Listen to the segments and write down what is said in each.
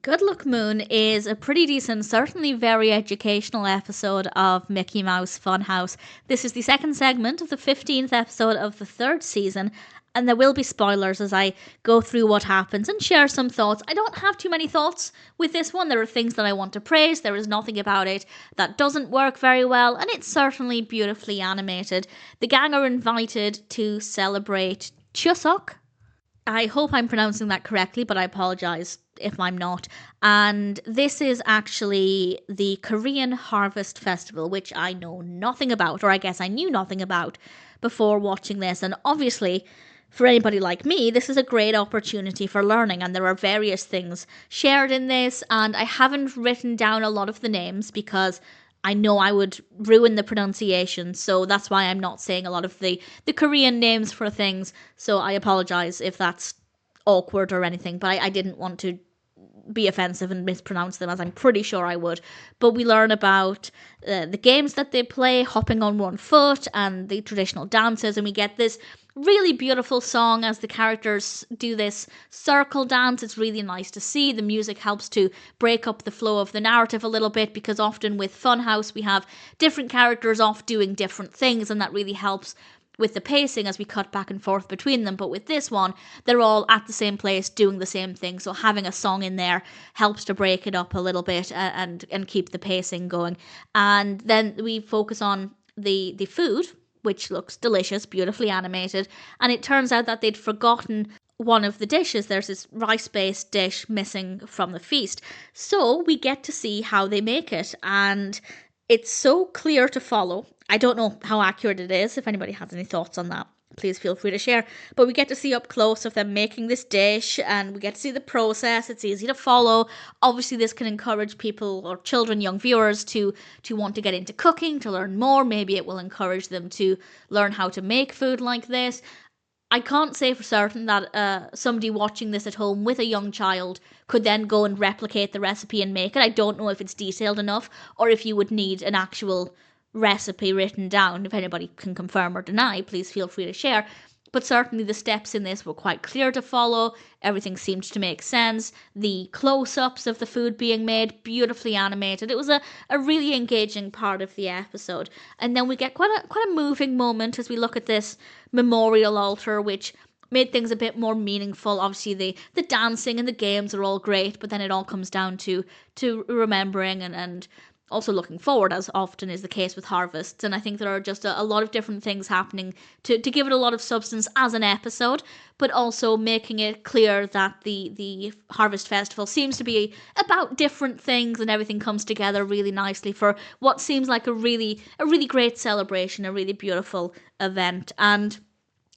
Good Luck Moon is a pretty decent, certainly very educational episode of Mickey Mouse Funhouse. This is the second segment of the 15th episode of the third season, and there will be spoilers as I go through what happens and share some thoughts. I don't have too many thoughts with this one. There are things that I want to praise. There is nothing about it that doesn't work very well, and it's certainly beautifully animated. The gang are invited to celebrate Chuseok. I hope I'm pronouncing that correctly, but I apologise if I'm not. And this is actually the Korean Harvest Festival, which I know nothing about, or I guess I knew nothing about before watching this. And obviously, for anybody like me, this is a great opportunity for learning, and there are various things shared in this, and I haven't written down a lot of the names because I know I would ruin the pronunciation, so that's why I'm not saying a lot of the Korean names for things, so I apologise if that's awkward or anything, but I didn't want to be offensive and mispronounce them, as I'm pretty sure I would. But we learn about the games that they play, hopping on one foot, and the traditional dances, and we get this really beautiful song as the characters do this circle dance. It's really nice to see. The music helps to break up the flow of the narrative a little bit, because often with Funhouse we have different characters off doing different things, and that really helps with the pacing as we cut back and forth between them. But with this one, they're all at the same place doing the same thing, so having a song in there helps to break it up a little bit and keep the pacing going. And then we focus on the food, which looks delicious, beautifully animated, and it turns out that they'd forgotten one of the dishes. There's this rice-based dish missing from the feast, so we get to see how they make it, and it's so clear to follow. I don't know how accurate it is. If anybody has any thoughts on that, please feel free to share. But we get to see up close of them making this dish, and we get to see the process. It's easy to follow. Obviously, this can encourage people or children, young viewers, to want to get into cooking, to learn more. Maybe it will encourage them to learn how to make food like this. I can't say for certain that somebody watching this at home with a young child could then go and replicate the recipe and make it. I don't know if it's detailed enough, or if you would need an actual recipe written down. If anybody can confirm or deny, please feel free to share. But certainly the steps in this were quite clear to follow. Everything seemed to make sense. The close-ups of the food being made, beautifully animated. It was a really engaging part of the episode. And then we get quite a moving moment as we look at this memorial altar, which made things a bit more meaningful. Obviously the dancing and the games are all great, but then it all comes down to remembering and also looking forward, as often is the case with harvests. And I think there are just a lot of different things happening to give it a lot of substance as an episode, but also making it clear that the Harvest Festival seems to be about different things, and everything comes together really nicely for what seems like a really great celebration, a really beautiful event. And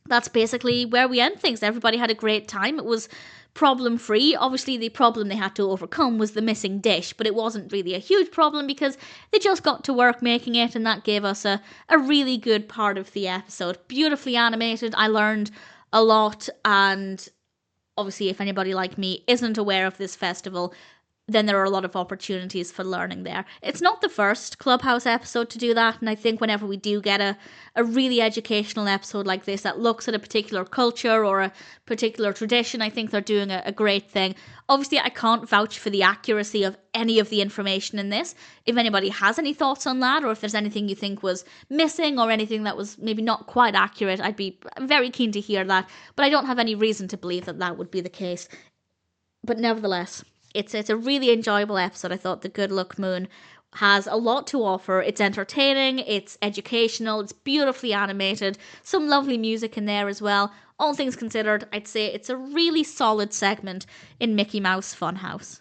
that's basically where we end things. Everybody had a great time. It was problem-free. Obviously, the problem they had to overcome was the missing dish, but it wasn't really a huge problem because they just got to work making it, and that gave us a really good part of the episode. Beautifully animated. I learned a lot, and obviously if anybody like me isn't aware of this festival, then there are a lot of opportunities for learning there. It's not the first Clubhouse episode to do that, and I think whenever we do get a really educational episode like this that looks at a particular culture or a particular tradition, I think they're doing a great thing. Obviously, I can't vouch for the accuracy of any of the information in this. If anybody has any thoughts on that, or if there's anything you think was missing or anything that was maybe not quite accurate, I'd be very keen to hear that, but I don't have any reason to believe that that would be the case. But nevertheless, it's a really enjoyable episode. I thought The Good Luck Moon has a lot to offer. It's entertaining, it's educational, it's beautifully animated, some lovely music in there as well. All things considered, I'd say it's a really solid segment in Mickey Mouse Funhouse.